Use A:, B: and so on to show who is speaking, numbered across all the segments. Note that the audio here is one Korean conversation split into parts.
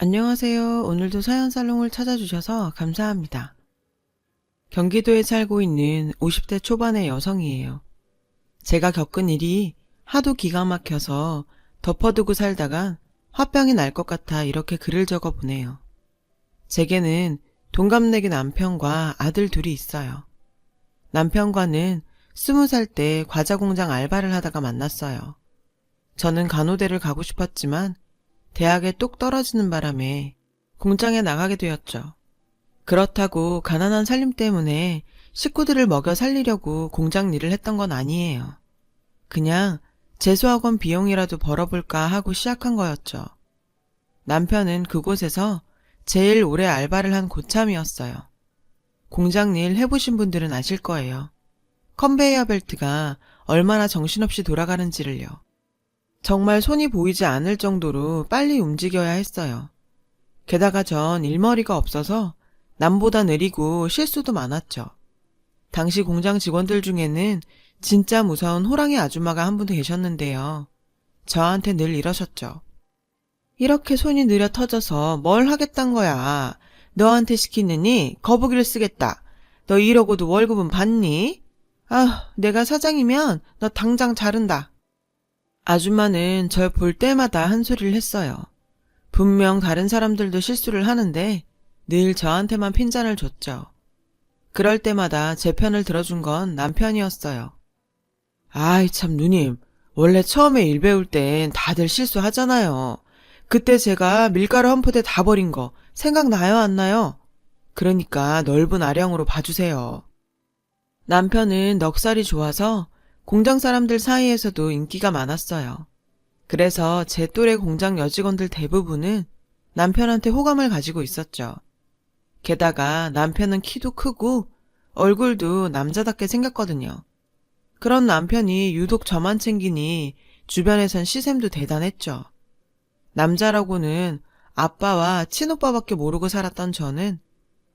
A: 안녕하세요. 오늘도 사연살롱을 찾아주셔서 감사합니다. 경기도에 살고 있는 50대 초반의 여성이에요. 제가 겪은 일이 하도 기가 막혀서 덮어두고 살다가 화병이 날 것 같아 이렇게 글을 적어 보내요. 제게는 동갑내기 남편과 아들 둘이 있어요. 남편과는 20살 때 과자 공장 알바를 하다가 만났어요. 저는 간호대를 가고 싶었지만 대학에 뚝 떨어지는 바람에 공장에 나가게 되었죠. 그렇다고 가난한 살림 때문에 식구들을 먹여 살리려고 공장 일을 했던 건 아니에요. 그냥 재수학원 비용이라도 벌어볼까 하고 시작한 거였죠. 남편은 그곳에서 제일 오래 알바를 한 고참이었어요. 공장 일 해보신 분들은 아실 거예요. 컨베이어 벨트가 얼마나 정신없이 돌아가는지를요. 정말 손이 보이지 않을 정도로 빨리 움직여야 했어요. 게다가 전 일머리가 없어서 남보다 느리고 실수도 많았죠. 당시 공장 직원들 중에는 진짜 무서운 호랑이 아줌마가 한 분 계셨는데요. 저한테 늘 이러셨죠. 이렇게 손이 느려 터져서 뭘 하겠단 거야. 너한테 시키느니 거북이를 쓰겠다. 너 이러고도 월급은 받니? 아, 내가 사장이면 너 당장 자른다. 아줌마는 절 볼 때마다 한 소리를 했어요. 분명 다른 사람들도 실수를 하는데 늘 저한테만 핀잔을 줬죠. 그럴 때마다 제 편을 들어준 건 남편이었어요. 아이 참 누님, 원래 처음에 일 배울 땐 다들 실수하잖아요. 그때 제가 밀가루 한 포대 다 버린 거 생각나요 안 나요? 그러니까 넓은 아량으로 봐주세요. 남편은 넉살이 좋아서 공장 사람들 사이에서도 인기가 많았어요. 그래서 제 또래 공장 여직원들 대부분은 남편한테 호감을 가지고 있었죠. 게다가 남편은 키도 크고 얼굴도 남자답게 생겼거든요. 그런 남편이 유독 저만 챙기니 주변에선 시샘도 대단했죠. 남자라고는 아빠와 친오빠밖에 모르고 살았던 저는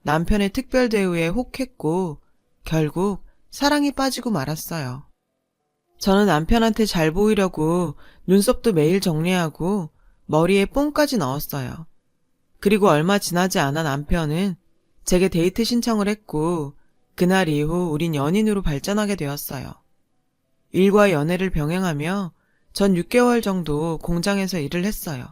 A: 남편의 특별 대우에 혹했고 결국 사랑에 빠지고 말았어요. 저는 남편한테 잘 보이려고 눈썹도 매일 정리하고 머리에 뽕까지 넣었어요. 그리고 얼마 지나지 않아 남편은 제게 데이트 신청을 했고 그날 이후 우린 연인으로 발전하게 되었어요. 일과 연애를 병행하며 전 6개월 정도 공장에서 일을 했어요.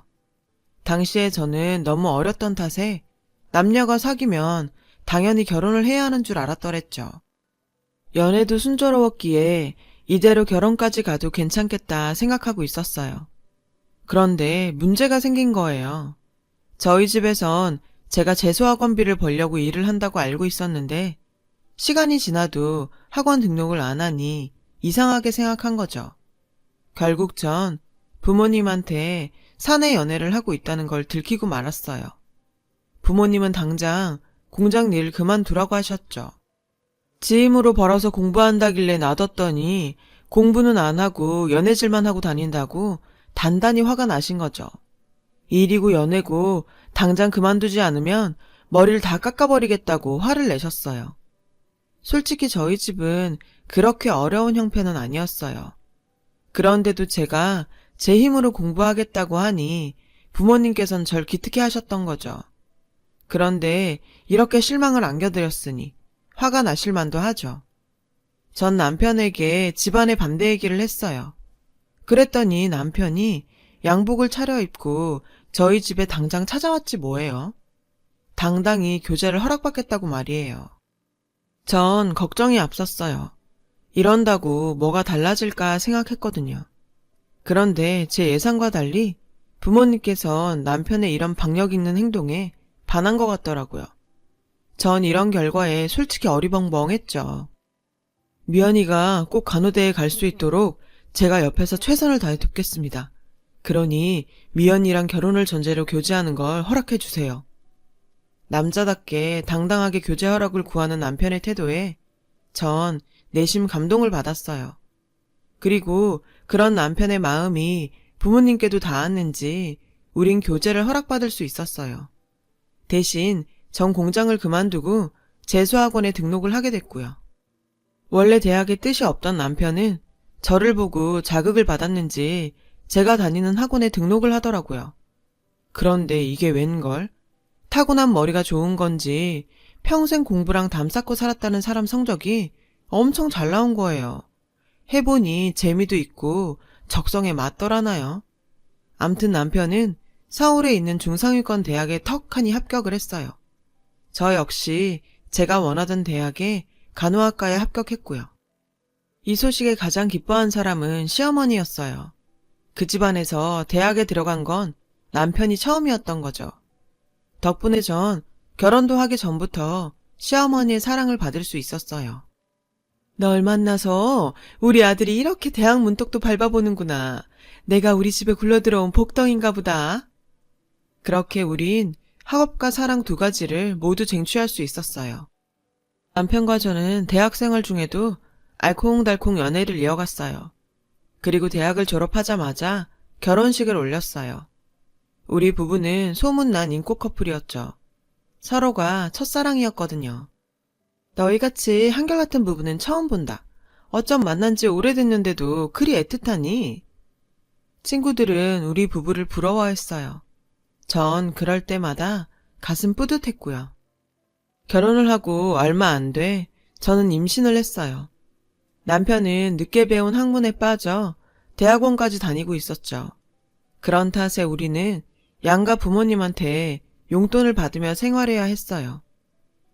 A: 당시에 저는 너무 어렸던 탓에 남녀가 사귀면 당연히 결혼을 해야 하는 줄 알았더랬죠. 연애도 순조로웠기에 이대로 결혼까지 가도 괜찮겠다 생각하고 있었어요. 그런데 문제가 생긴 거예요. 저희 집에선 제가 재수학원비를 벌려고 일을 한다고 알고 있었는데 시간이 지나도 학원 등록을 안 하니 이상하게 생각한 거죠. 결국 전 부모님한테 사내 연애를 하고 있다는 걸 들키고 말았어요. 부모님은 당장 공장 일 그만두라고 하셨죠. 지 힘으로 벌어서 공부한다길래 놔뒀더니 공부는 안 하고 연애질만 하고 다닌다고 단단히 화가 나신 거죠. 일이고 연애고 당장 그만두지 않으면 머리를 다 깎아버리겠다고 화를 내셨어요. 솔직히 저희 집은 그렇게 어려운 형편은 아니었어요. 그런데도 제가 제 힘으로 공부하겠다고 하니 부모님께서는 절 기특해 하셨던 거죠. 그런데 이렇게 실망을 안겨드렸으니 화가 나실 만도 하죠. 전 남편에게 집안의 반대 얘기를 했어요. 그랬더니 남편이 양복을 차려입고 저희 집에 당장 찾아왔지 뭐예요. 당당히 교제를 허락받겠다고 말이에요. 전 걱정이 앞섰어요. 이런다고 뭐가 달라질까 생각했거든요. 그런데 제 예상과 달리 부모님께선 남편의 이런 박력 있는 행동에 반한 것 같더라고요. 전 이런 결과에 솔직히 어리벙벙했죠. 미연이가 꼭 간호대에 갈 수 있도록 제가 옆에서 최선을 다해 돕겠습니다. 그러니 미연이랑 결혼을 전제로 교제하는 걸 허락해 주세요. 남자답게 당당하게 교제 허락을 구하는 남편의 태도에 전 내심 감동을 받았어요. 그리고 그런 남편의 마음이 부모님께도 닿았는지 우린 교제를 허락받을 수 있었어요. 대신 전 공장을 그만두고 재수학원에 등록을 하게 됐고요. 원래 대학에 뜻이 없던 남편은 저를 보고 자극을 받았는지 제가 다니는 학원에 등록을 하더라고요. 그런데 이게 웬걸? 타고난 머리가 좋은 건지 평생 공부랑 담 쌓고 살았다는 사람 성적이 엄청 잘 나온 거예요. 해보니 재미도 있고 적성에 맞더라나요. 암튼 남편은 서울에 있는 중상위권 대학에 턱하니 합격을 했어요. 저 역시 제가 원하던 대학에 간호학과에 합격했고요. 이 소식에 가장 기뻐한 사람은 시어머니였어요. 그 집안에서 대학에 들어간 건 남편이 처음이었던 거죠. 덕분에 전 결혼도 하기 전부터 시어머니의 사랑을 받을 수 있었어요. 널 만나서 우리 아들이 이렇게 대학 문턱도 밟아보는구나. 내가 우리 집에 굴러들어온 복덩인가 보다. 그렇게 우린 학업과 사랑 두 가지를 모두 쟁취할 수 있었어요. 남편과 저는 대학 생활 중에도 알콩달콩 연애를 이어갔어요. 그리고 대학을 졸업하자마자 결혼식을 올렸어요. 우리 부부는 소문난 인기 커플이었죠. 서로가 첫사랑이었거든요. 너희같이 한결같은 부부는 처음 본다. 어쩜 만난 지 오래됐는데도 그리 애틋하니? 친구들은 우리 부부를 부러워했어요. 전 그럴 때마다 가슴 뿌듯했고요. 결혼을 하고 얼마 안 돼 저는 임신을 했어요. 남편은 늦게 배운 학문에 빠져 대학원까지 다니고 있었죠. 그런 탓에 우리는 양가 부모님한테 용돈을 받으며 생활해야 했어요.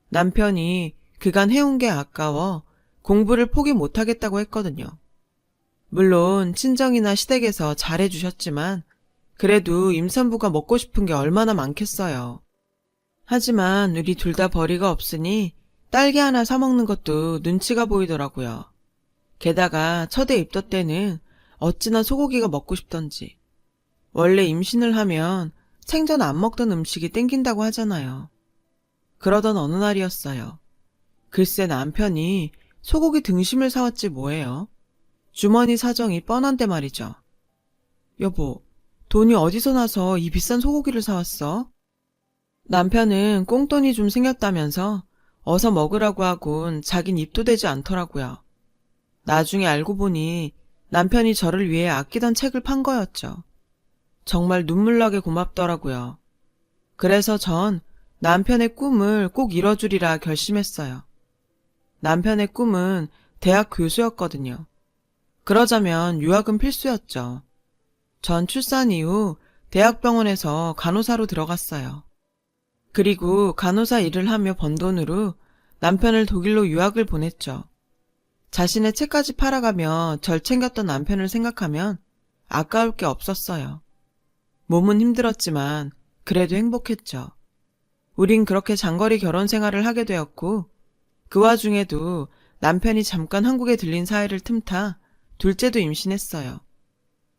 A: 남편이 그간 해온 게 아까워 공부를 포기 못하겠다고 했거든요. 물론 친정이나 시댁에서 잘해주셨지만 그래도 임산부가 먹고 싶은 게 얼마나 많겠어요. 하지만 우리 둘 다 벌이가 없으니 딸기 하나 사 먹는 것도 눈치가 보이더라고요. 게다가 첫애 입덧 때는 어찌나 소고기가 먹고 싶던지. 원래 임신을 하면 생전 안 먹던 음식이 땡긴다고 하잖아요. 그러던 어느 날이었어요. 글쎄 남편이 소고기 등심을 사왔지 뭐예요. 주머니 사정이 뻔한데 말이죠. 여보, 돈이 어디서 나서 이 비싼 소고기를 사왔어? 남편은 꽁돈이 좀 생겼다면서 어서 먹으라고 하곤 자긴 입도 대지 않더라고요. 나중에 알고 보니 남편이 저를 위해 아끼던 책을 판 거였죠. 정말 눈물나게 고맙더라고요. 그래서 전 남편의 꿈을 꼭 이뤄주리라 결심했어요. 남편의 꿈은 대학 교수였거든요. 그러자면 유학은 필수였죠. 전 출산 이후 대학병원에서 간호사로 들어갔어요. 그리고 간호사 일을 하며 번 돈으로 남편을 독일로 유학을 보냈죠. 자신의 책까지 팔아가며 절 챙겼던 남편을 생각하면 아까울 게 없었어요. 몸은 힘들었지만 그래도 행복했죠. 우린 그렇게 장거리 결혼 생활을 하게 되었고 그 와중에도 남편이 잠깐 한국에 들린 사이를 틈타 둘째도 임신했어요.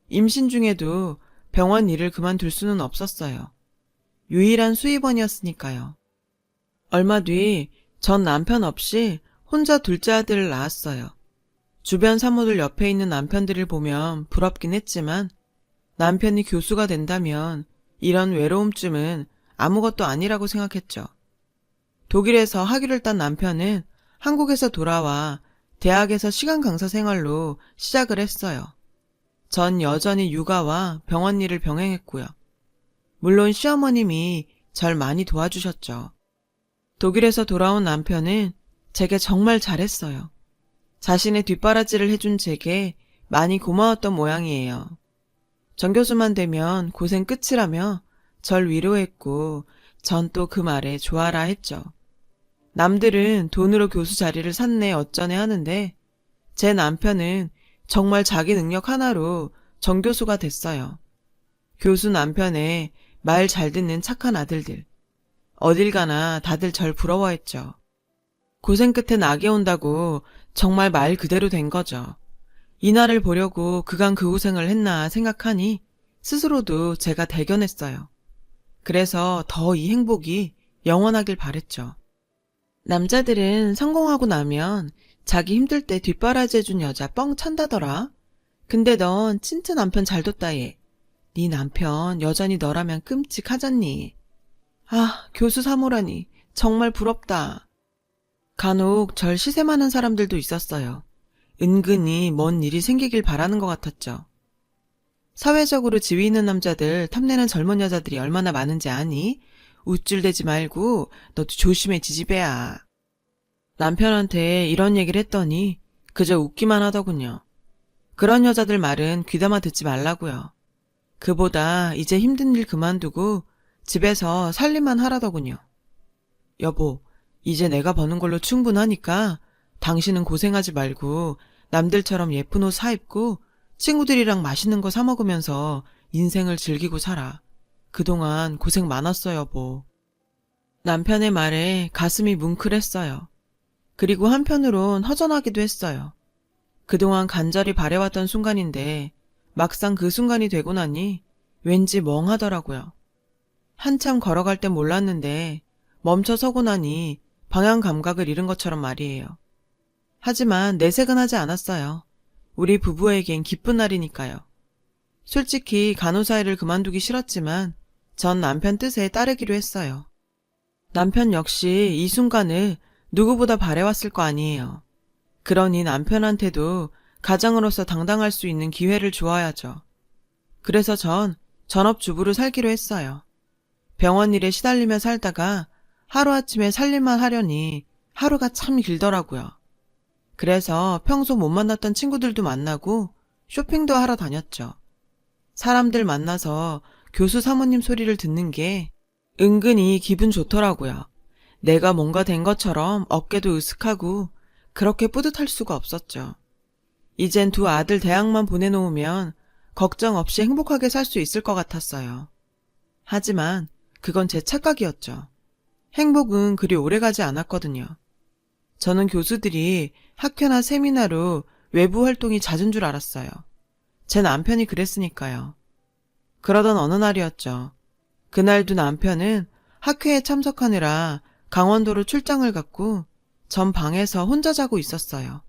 A: 임신 중에도 병원 일을 그만둘 수는 없었어요. 유일한 수입원이었으니까요. 얼마 뒤 전 남편 없이 혼자 둘째 아들을 낳았어요. 주변 사모들 옆에 있는 남편들을 보면 부럽긴 했지만 남편이 교수가 된다면 이런 외로움쯤은 아무것도 아니라고 생각했죠. 독일에서 학위를 딴 남편은 한국에서 돌아와 대학에서 시간 강사 생활로 시작을 했어요. 전 여전히 육아와 병원 일을 병행했고요. 물론 시어머님이 절 많이 도와주셨죠. 독일에서 돌아온 남편은 제게 정말 잘했어요. 자신의 뒷바라지를 해준 제게 많이 고마웠던 모양이에요. 전교수만 되면 고생 끝이라며 절 위로했고 전 또 그 말에 좋아라 했죠. 남들은 돈으로 교수 자리를 샀네 어쩌네 하는데 제 남편은 정말 자기 능력 하나로 정교수가 됐어요. 교수 남편의 말 잘 듣는 착한 아들들. 어딜 가나 다들 절 부러워했죠. 고생 끝에 낙이 온다고 정말 말 그대로 된 거죠. 이날을 보려고 그간 그 고생을 했나 생각하니 스스로도 제가 대견했어요. 그래서 더 이 행복이 영원하길 바랬죠. 남자들은 성공하고 나면 자기 힘들 때 뒷바라지 해준 여자 뻥 찬다더라. 근데 넌 진짜 남편 잘 뒀다 얘. 네 남편 여전히 너라면 끔찍하잖니. 아, 교수 사모라니 정말 부럽다. 간혹 절 시샘하는 사람들도 있었어요. 은근히 뭔 일이 생기길 바라는 것 같았죠. 사회적으로 지위 있는 남자들 탐내는 젊은 여자들이 얼마나 많은지 아니? 우쭐대지 말고 너도 조심해 지지배야. 남편한테 이런 얘기를 했더니 그저 웃기만 하더군요. 그런 여자들 말은 귀담아 듣지 말라고요. 그보다 이제 힘든 일 그만두고 집에서 살림만 하라더군요. 여보, 이제 내가 버는 걸로 충분하니까 당신은 고생하지 말고 남들처럼 예쁜 옷 사입고 친구들이랑 맛있는 거 사 먹으면서 인생을 즐기고 살아. 그동안 고생 많았어, 여보. 남편의 말에 가슴이 뭉클했어요. 그리고 한편으론 허전하기도 했어요. 그동안 간절히 바래왔던 순간인데 막상 그 순간이 되고 나니 왠지 멍하더라고요. 한참 걸어갈 땐 몰랐는데 멈춰 서고 나니 방향 감각을 잃은 것처럼 말이에요. 하지만 내색은 하지 않았어요. 우리 부부에겐 기쁜 날이니까요. 솔직히 간호사 일을 그만두기 싫었지만 전 남편 뜻에 따르기로 했어요. 남편 역시 이 순간을 누구보다 바래왔을 거 아니에요. 그러니 남편한테도 가장으로서 당당할 수 있는 기회를 주어야죠. 그래서 전 전업주부로 살기로 했어요. 병원 일에 시달리며 살다가 하루아침에 살림만 하려니 하루가 참 길더라고요. 그래서 평소 못 만났던 친구들도 만나고 쇼핑도 하러 다녔죠. 사람들 만나서 교수 사모님 소리를 듣는 게 은근히 기분 좋더라고요. 내가 뭔가 된 것처럼 어깨도 으쓱하고 그렇게 뿌듯할 수가 없었죠. 이젠 두 아들 대학만 보내놓으면 걱정 없이 행복하게 살 수 있을 것 같았어요. 하지만 그건 제 착각이었죠. 행복은 그리 오래가지 않았거든요. 저는 교수들이 학회나 세미나로 외부 활동이 잦은 줄 알았어요. 제 남편이 그랬으니까요. 그러던 어느 날이었죠. 그날도 남편은 학회에 참석하느라 강원도로 출장을 갔고 전 방에서 혼자 자고 있었어요.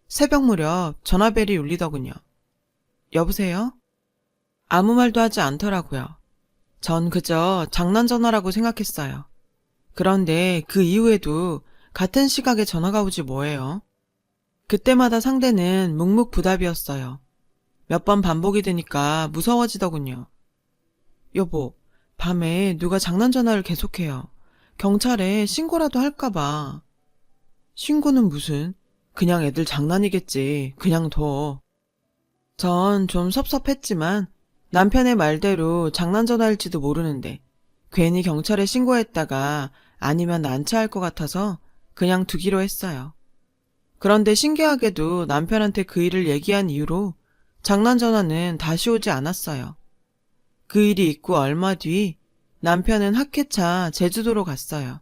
A: 새벽 무렵 전화벨이 울리더군요. 여보세요? 아무 말도 하지 않더라고요. 전 그저 장난 전화라고 생각했어요. 그런데 그 이후에도 같은 시각에 전화가 오지 뭐예요. 그때마다 상대는 묵묵부답이었어요. 몇 번 반복이 되니까 무서워지더군요. 여보, 밤에 누가 장난 전화를 계속해요. 경찰에 신고라도 할까봐. 신고는 무슨? 그냥 애들 장난이겠지. 그냥 둬. 전 좀 섭섭했지만 남편의 말대로 장난 전화일지도 모르는데 괜히 경찰에 신고했다가 아니면 난처할 것 같아서 그냥 두기로 했어요. 그런데 신기하게도 남편한테 그 일을 얘기한 이후로 장난 전화는 다시 오지 않았어요. 그 일이 있고 얼마 뒤 남편은 학회차 제주도로 갔어요.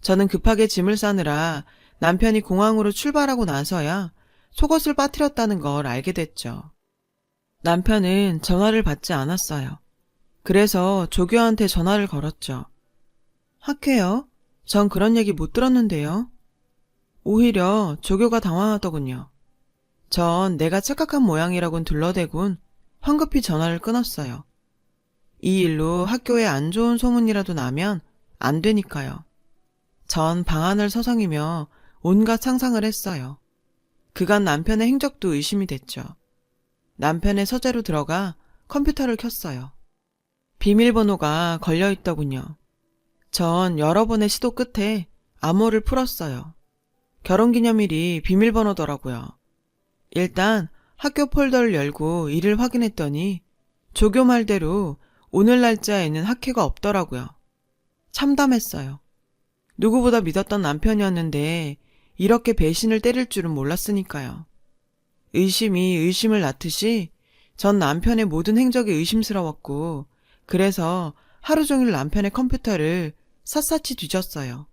A: 저는 급하게 짐을 싸느라 남편이 공항으로 출발하고 나서야 속옷을 빠뜨렸다는 걸 알게 됐죠. 남편은 전화를 받지 않았어요. 그래서 조교한테 전화를 걸었죠. 학회요? 전 그런 얘기 못 들었는데요. 오히려 조교가 당황하더군요. 전 내가 착각한 모양이라곤 둘러대곤 황급히 전화를 끊었어요. 이 일로 학교에 안 좋은 소문이라도 나면 안 되니까요. 전 방안을 서성이며 온갖 상상을 했어요. 그간 남편의 행적도 의심이 됐죠. 남편의 서재로 들어가 컴퓨터를 켰어요. 비밀번호가 걸려있더군요. 전 여러 번의 시도 끝에 암호를 풀었어요. 결혼기념일이 비밀번호더라고요. 일단 학교 폴더를 열고 이를 확인했더니 조교 말대로 오늘 날짜에는 학회가 없더라고요. 참담했어요. 누구보다 믿었던 남편이었는데 이렇게 배신을 때릴 줄은 몰랐으니까요. 의심이 의심을 낳듯이 전 남편의 모든 행적이 의심스러웠고 그래서 하루 종일 남편의 컴퓨터를 샅샅이 뒤졌어요.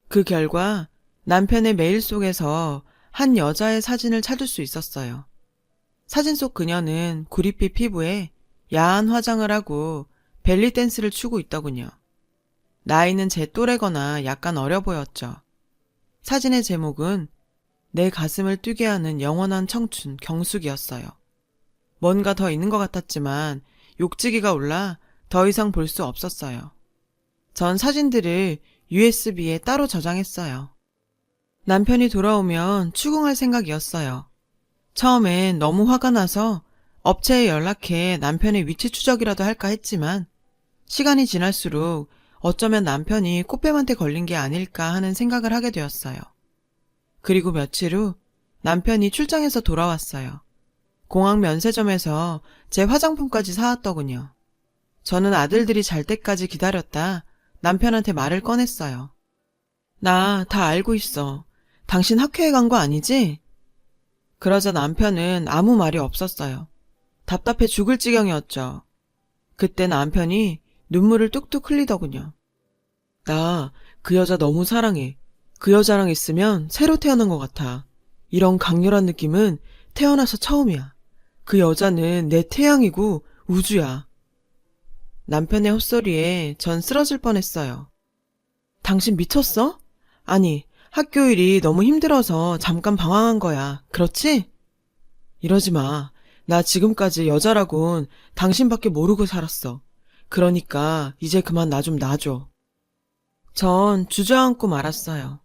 A: 그 결과 남편의 메일 속에서 한 여자의 사진을 찾을 수 있었어요. 사진 속 그녀는 구릿빛 피부에 야한 화장을 하고 벨리 댄스를 추고 있더군요. 나이는 제 또래거나 약간 어려 보였죠. 사진의 제목은 내 가슴을 뛰게 하는 영원한 청춘 경숙이었어요. 뭔가 더 있는 것 같았지만 욕지기가 올라 더 이상 볼 수 없었어요. 전 사진들을 USB에 따로 저장했어요. 남편이 돌아오면 추궁할 생각이었어요. 처음엔 너무 화가 나서 업체에 연락해 남편의 위치 추적이라도 할까 했지만 시간이 지날수록 어쩌면 남편이 꽃뱀한테 걸린 게 아닐까 하는 생각을 하게 되었어요. 그리고 며칠 후 남편이 출장에서 돌아왔어요. 공항 면세점에서 제 화장품까지 사왔더군요. 저는 아들들이 잘 때까지 기다렸다 남편한테 말을 꺼냈어요. 나 다 알고 있어. 당신 학회에 간 거 아니지? 그러자 남편은 아무 말이 없었어요. 답답해 죽을 지경이었죠. 그때 남편이 눈물을 뚝뚝 흘리더군요. 나 그 여자 너무 사랑해. 그 여자랑 있으면 새로 태어난 것 같아. 이런 강렬한 느낌은 태어나서 처음이야. 그 여자는 내 태양이고 우주야. 남편의 헛소리에 전 쓰러질 뻔했어요. 당신 미쳤어? 아니, 학교 일이 너무 힘들어서 잠깐 방황한 거야. 그렇지? 이러지 마. 나 지금까지 여자라곤 당신밖에 모르고 살았어. 그러니까 이제 그만 나 좀 놔줘. 전 주저앉고 말았어요.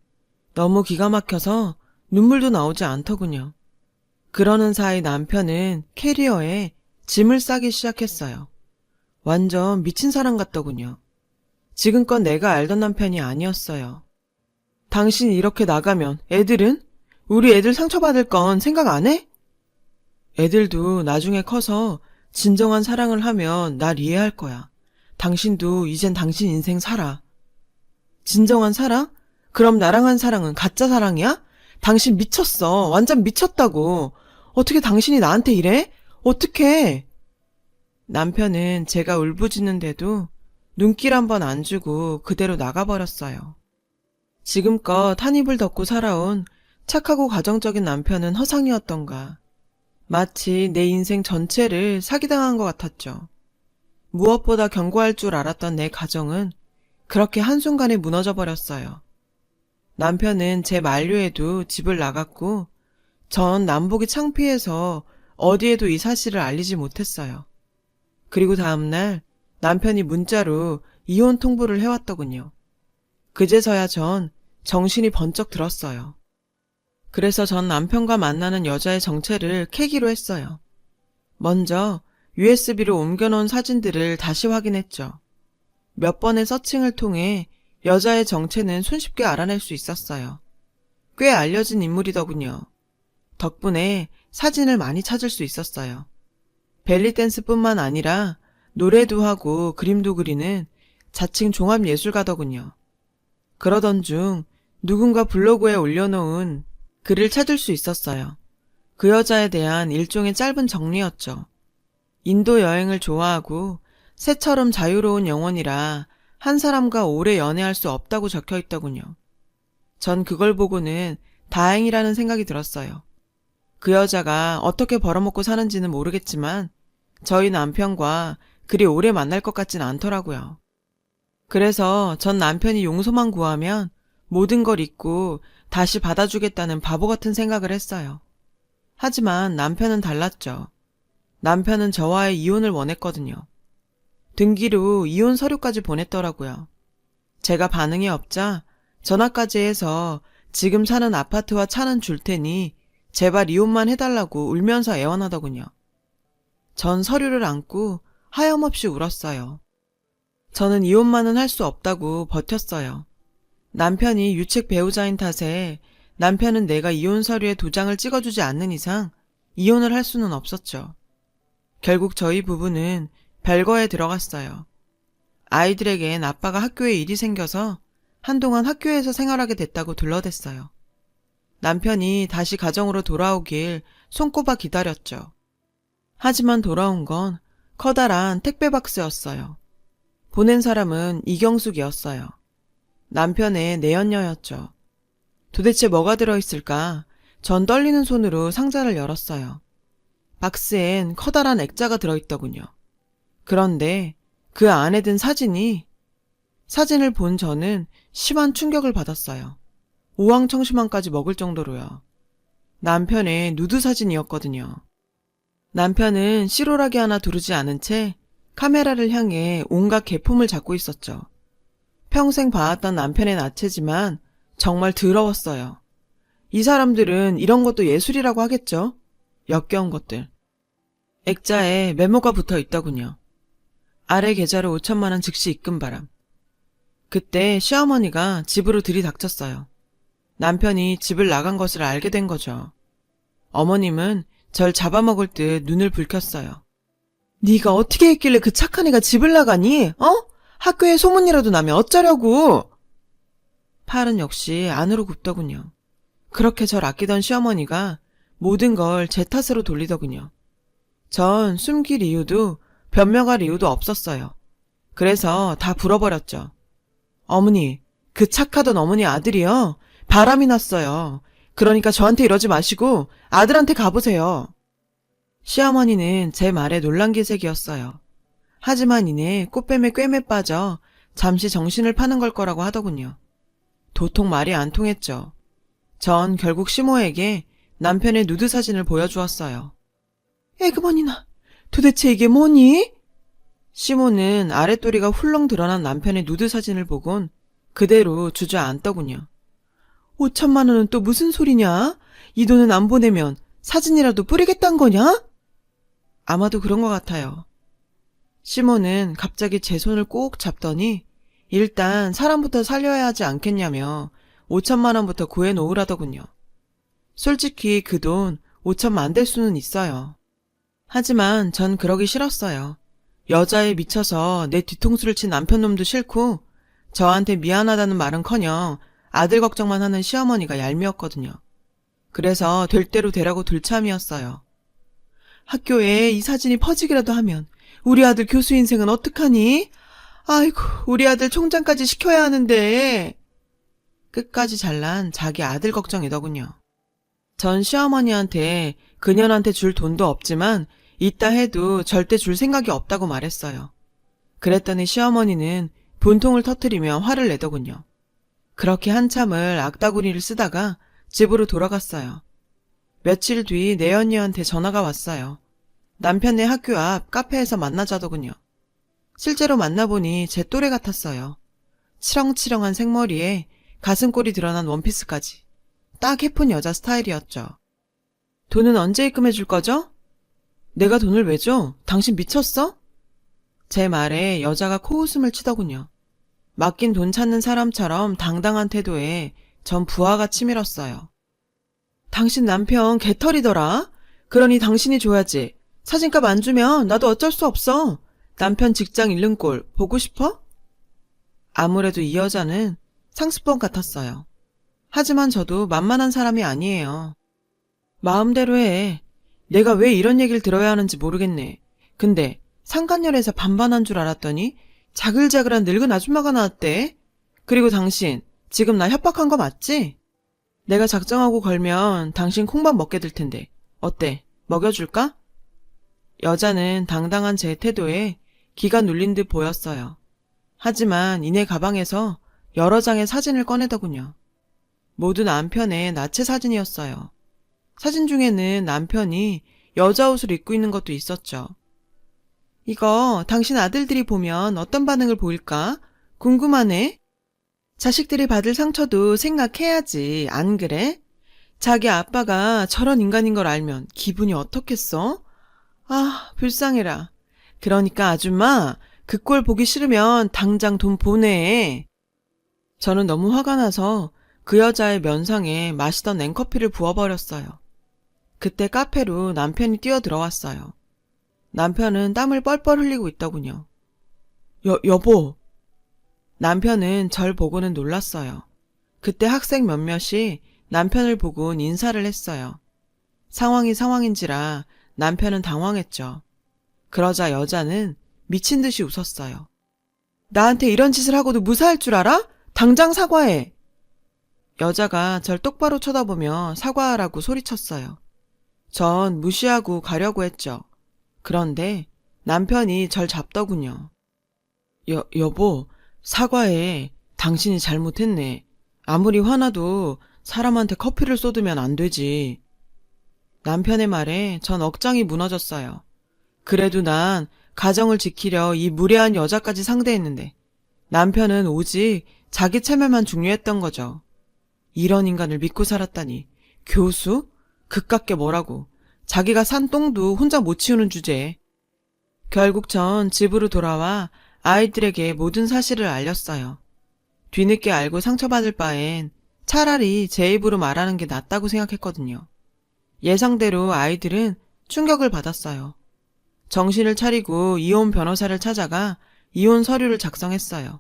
A: 너무 기가 막혀서 눈물도 나오지 않더군요. 그러는 사이 남편은 캐리어에 짐을 싸기 시작했어요. 완전 미친 사람 같더군요. 지금껏 내가 알던 남편이 아니었어요. 당신이 이렇게 나가면 애들은? 우리 애들 상처받을 건 생각 안 해? 애들도 나중에 커서 진정한 사랑을 하면 날 이해할 거야. 당신도 이젠 당신 인생 살아. 진정한 사랑? 그럼 나랑 한 사랑은 가짜 사랑이야? 당신 미쳤어. 완전 미쳤다고. 어떻게 당신이 나한테 이래? 어떻게? 남편은 제가 울부짖는데도 눈길 한 번 안 주고 그대로 나가버렸어요. 지금껏 한 입을 덮고 살아온 착하고 가정적인 남편은 허상이었던가. 마치 내 인생 전체를 사기당한 것 같았죠. 무엇보다 견고할 줄 알았던 내 가정은 그렇게 한순간에 무너져 버렸어요. 남편은 제 만류에도 집을 나갔고 전 남복이 창피해서 어디에도 이 사실을 알리지 못했어요. 그리고 다음날 남편이 문자로 이혼 통보를 해왔더군요. 그제서야 전 정신이 번쩍 들었어요. 그래서 전 남편과 만나는 여자의 정체를 캐기로 했어요. 먼저 USB로 옮겨놓은 사진들을 다시 확인했죠. 몇 번의 서칭을 통해 여자의 정체는 손쉽게 알아낼 수 있었어요. 꽤 알려진 인물이더군요. 덕분에 사진을 많이 찾을 수 있었어요. 벨리댄스뿐만 아니라 노래도 하고 그림도 그리는 자칭 종합예술가더군요. 그러던 중 누군가 블로그에 올려놓은 글을 찾을 수 있었어요. 그 여자에 대한 일종의 짧은 정리였죠. 인도 여행을 좋아하고 새처럼 자유로운 영혼이라 한 사람과 오래 연애할 수 없다고 적혀 있더군요. 전 그걸 보고는 다행이라는 생각이 들었어요. 그 여자가 어떻게 벌어먹고 사는지는 모르겠지만 저희 남편과 그리 오래 만날 것 같진 않더라고요. 그래서 전 남편이 용서만 구하면 모든 걸 잊고 다시 받아주겠다는 바보 같은 생각을 했어요. 하지만 남편은 달랐죠. 남편은 저와의 이혼을 원했거든요. 등기로 이혼 서류까지 보냈더라고요. 제가 반응이 없자 전화까지 해서 지금 사는 아파트와 차는 줄 테니 제발 이혼만 해달라고 울면서 애원하더군요. 전 서류를 안고 하염없이 울었어요. 저는 이혼만은 할 수 없다고 버텼어요. 남편이 유책 배우자인 탓에 남편은 내가 이혼 서류에 도장을 찍어주지 않는 이상 이혼을 할 수는 없었죠. 결국 저희 부부는 별거에 들어갔어요. 아이들에겐 아빠가 학교에 일이 생겨서 한동안 학교에서 생활하게 됐다고 둘러댔어요. 남편이 다시 가정으로 돌아오길 손꼽아 기다렸죠. 하지만 돌아온 건 커다란 택배 박스였어요. 보낸 사람은 이경숙이었어요. 남편의 내연녀였죠. 도대체 뭐가 들어있을까? 전 떨리는 손으로 상자를 열었어요. 박스엔 커다란 액자가 들어있더군요. 그런데 그 안에 든 사진을 본 저는 심한 충격을 받았어요. 우왕청심환까지 먹을 정도로요. 남편의 누드 사진이었거든요. 남편은 씨로라기 하나 두르지 않은 채 카메라를 향해 온갖 개품을 잡고 있었죠. 평생 봐왔던 남편의 나체지만 정말 더러웠어요. 이 사람들은 이런 것도 예술이라고 하겠죠? 역겨운 것들. 액자에 메모가 붙어 있더군요. 아래 계좌로 5천만 원 즉시 입금 바람. 그때 시어머니가 집으로 들이닥쳤어요. 남편이 집을 나간 것을 알게 된 거죠. 어머님은 절 잡아먹을 듯 눈을 붉혔어요. 네가 어떻게 했길래 그 착한 애가 집을 나가니? 학교에 소문이라도 나면 어쩌려고? 팔은 역시 안으로 굽더군요. 그렇게 절 아끼던 시어머니가 모든 걸 제 탓으로 돌리더군요. 전 숨길 이유도 변명할 이유도 없었어요. 그래서 다 불어버렸죠. 어머니, 그 착하던 어머니 아들이요. 바람이 났어요. 그러니까 저한테 이러지 마시고 아들한테 가보세요. 시어머니는 제 말에 놀란 기색이었어요. 하지만 이내 꽃뱀에 꿰매 빠져 잠시 정신을 파는 걸 거라고 하더군요. 도통 말이 안 통했죠. 전 결국 시모에게 남편의 누드 사진을 보여주었어요. 에그머니나, 도대체 이게 뭐니? 시모는 아랫도리가 훌렁 드러난 남편의 누드 사진을 보곤 그대로 주저앉더군요. 5천만 원은 또 무슨 소리냐? 이 돈은 안 보내면 사진이라도 뿌리겠단 거냐? 아마도 그런 것 같아요. 시모는 갑자기 제 손을 꼭 잡더니 일단 사람부터 살려야 하지 않겠냐며 5천만 원부터 구해놓으라더군요. 솔직히 그 돈 5천만 안 될 수는 있어요. 하지만 전 그러기 싫었어요. 여자에 미쳐서 내 뒤통수를 친 남편놈도 싫고 저한테 미안하다는 말은커녕 아들 걱정만 하는 시어머니가 얄미웠거든요. 그래서 될 대로 되라고 둘참이었어요. 학교에 이 사진이 퍼지기라도 하면 우리 아들 교수 인생은 어떡하니? 아이고, 우리 아들 총장까지 시켜야 하는데. 끝까지 잘난 자기 아들 걱정이더군요. 전 시어머니한테 그년한테 줄 돈도 없지만 있다 해도 절대 줄 생각이 없다고 말했어요. 그랬더니 시어머니는 분통을 터뜨리며 화를 내더군요. 그렇게 한참을 악다구리를 쓰다가 집으로 돌아갔어요. 며칠 뒤 내 언니한테 전화가 왔어요. 남편네 학교 앞 카페에서 만나자더군요. 실제로 만나보니 제 또래 같았어요. 치렁치렁한 생머리에 가슴골이 드러난 원피스까지. 딱 예쁜 여자 스타일이었죠. 돈은 언제 입금해 줄 거죠? 내가 돈을 왜 줘? 당신 미쳤어? 제 말에 여자가 코웃음을 치더군요. 맡긴 돈 찾는 사람처럼 당당한 태도에 전 부하가 치밀었어요. 당신 남편 개털이더라. 그러니 당신이 줘야지. 사진값 안 주면 나도 어쩔 수 없어. 남편 직장 잃는 꼴 보고 싶어? 아무래도 이 여자는 상습범 같았어요. 하지만 저도 만만한 사람이 아니에요. 마음대로 해. 내가 왜 이런 얘기를 들어야 하는지 모르겠네. 근데 상간녀에서 반반한 줄 알았더니 자글자글한 늙은 아줌마가 나왔대. 그리고 당신 지금 나 협박한 거 맞지? 내가 작정하고 걸면 당신 콩밥 먹게 될 텐데 어때? 먹여줄까? 여자는 당당한 제 태도에 기가 눌린 듯 보였어요. 하지만 이내 가방에서 여러 장의 사진을 꺼내더군요. 모두 남편의 나체 사진이었어요. 사진 중에는 남편이 여자 옷을 입고 있는 것도 있었죠. 이거 당신 아들들이 보면 어떤 반응을 보일까? 궁금하네. 자식들이 받을 상처도 생각해야지, 안 그래? 자기 아빠가 저런 인간인 걸 알면 기분이 어떻겠어? 아, 불쌍해라. 그러니까 아줌마, 그 꼴 보기 싫으면 당장 돈 보내. 저는 너무 화가 나서 그 여자의 면상에 마시던 냉커피를 부어버렸어요. 그때 카페로 남편이 뛰어들어왔어요. 남편은 땀을 뻘뻘 흘리고 있더군요. 여보. 남편은 절 보고는 놀랐어요. 그때 학생 몇몇이 남편을 보곤 인사를 했어요. 상황이 상황인지라 남편은 당황했죠. 그러자 여자는 미친 듯이 웃었어요. 나한테 이런 짓을 하고도 무사할 줄 알아? 당장 사과해. 여자가 절 똑바로 쳐다보며 사과하라고 소리쳤어요. 전 무시하고 가려고 했죠. 그런데 남편이 절 잡더군요. 여보, 사과해. 당신이 잘못했네. 아무리 화나도 사람한테 커피를 쏟으면 안 되지. 남편의 말에 전 억장이 무너졌어요. 그래도 난 가정을 지키려 이 무례한 여자까지 상대했는데 남편은 오직 자기 체면만 중요했던 거죠. 이런 인간을 믿고 살았다니. 교수? 그깟게 뭐라고. 자기가 산 똥도 혼자 못 치우는 주제에. 결국 전 집으로 돌아와 아이들에게 모든 사실을 알렸어요. 뒤늦게 알고 상처받을 바엔 차라리 제 입으로 말하는 게 낫다고 생각했거든요. 예상대로 아이들은 충격을 받았어요. 정신을 차리고 이혼 변호사를 찾아가 이혼 서류를 작성했어요.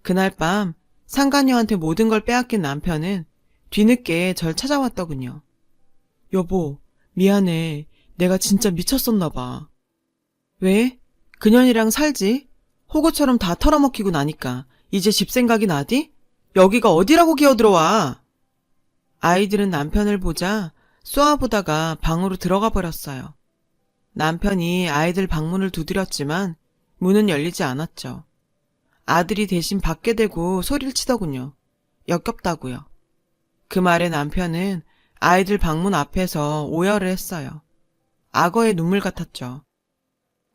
A: 그날 밤 상간녀한테 모든 걸 빼앗긴 남편은 뒤늦게 절 찾아왔더군요. 여보, 미안해. 내가 진짜 미쳤었나 봐. 왜? 그년이랑 살지? 호구처럼 다 털어먹히고 나니까 이제 집 생각이 나디? 여기가 어디라고 기어들어와? 아이들은 남편을 보자 쏘아보다가 방으로 들어가 버렸어요. 남편이 아이들 방문을 두드렸지만 문은 열리지 않았죠. 아들이 대신 밖에 대고 소리를 치더군요. 역겹다고요. 그 말에 남편은 아이들 방문 앞에서 오열을 했어요. 악어의 눈물 같았죠.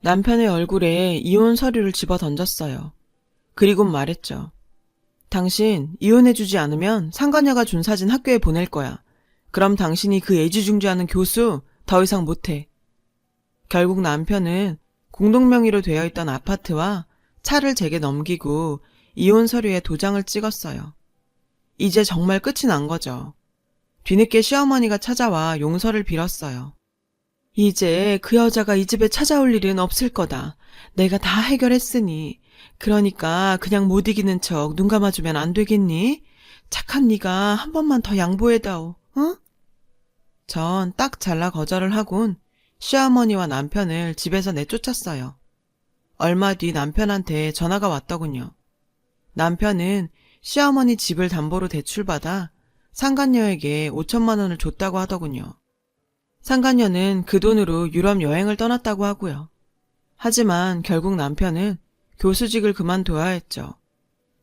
A: 남편의 얼굴에 이혼 서류를 집어 던졌어요. 그리고 말했죠. 당신 이혼해주지 않으면 상간녀가 준 사진 학교에 보낼 거야. 그럼 당신이 그 애지중지하는 교수 더 이상 못해. 결국 남편은 공동명의로 되어 있던 아파트와 차를 제게 넘기고 이혼 서류에 도장을 찍었어요. 이제 정말 끝이 난 거죠. 뒤늦게 시어머니가 찾아와 용서를 빌었어요. 이제 그 여자가 이 집에 찾아올 일은 없을 거다. 내가 다 해결했으니. 그러니까 그냥 못 이기는 척 눈 감아주면 안 되겠니? 착한 네가 한 번만 더 양보해다오. 어? 전 딱 잘라 거절을 하곤 시어머니와 남편을 집에서 내쫓았어요. 얼마 뒤 남편한테 전화가 왔더군요. 남편은 시어머니 집을 담보로 대출받아 상간녀에게 5천만 원을 줬다고 하더군요. 상간녀는 그 돈으로 유럽 여행을 떠났다고 하고요. 하지만 결국 남편은 교수직을 그만둬야 했죠.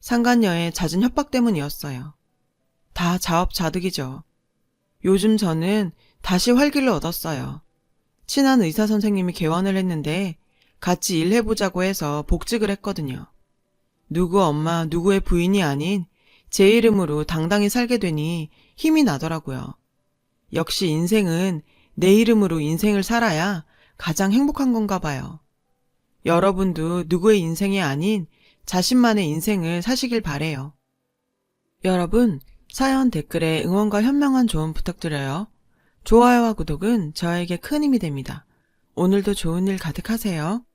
A: 상간녀의 잦은 협박 때문이었어요. 다 자업자득이죠. 요즘 저는 다시 활기를 얻었어요. 친한 의사 선생님이 개원을 했는데 같이 일해보자고 해서 복직을 했거든요. 누구 엄마, 누구의 부인이 아닌 제 이름으로 당당히 살게 되니 힘이 나더라고요. 역시 인생은 내 이름으로 인생을 살아야 가장 행복한 건가 봐요. 여러분도 누구의 인생이 아닌 자신만의 인생을 사시길 바래요. 여러분, 사연 댓글에 응원과 현명한 조언 부탁드려요. 좋아요와 구독은 저에게 큰 힘이 됩니다. 오늘도 좋은 일 가득하세요.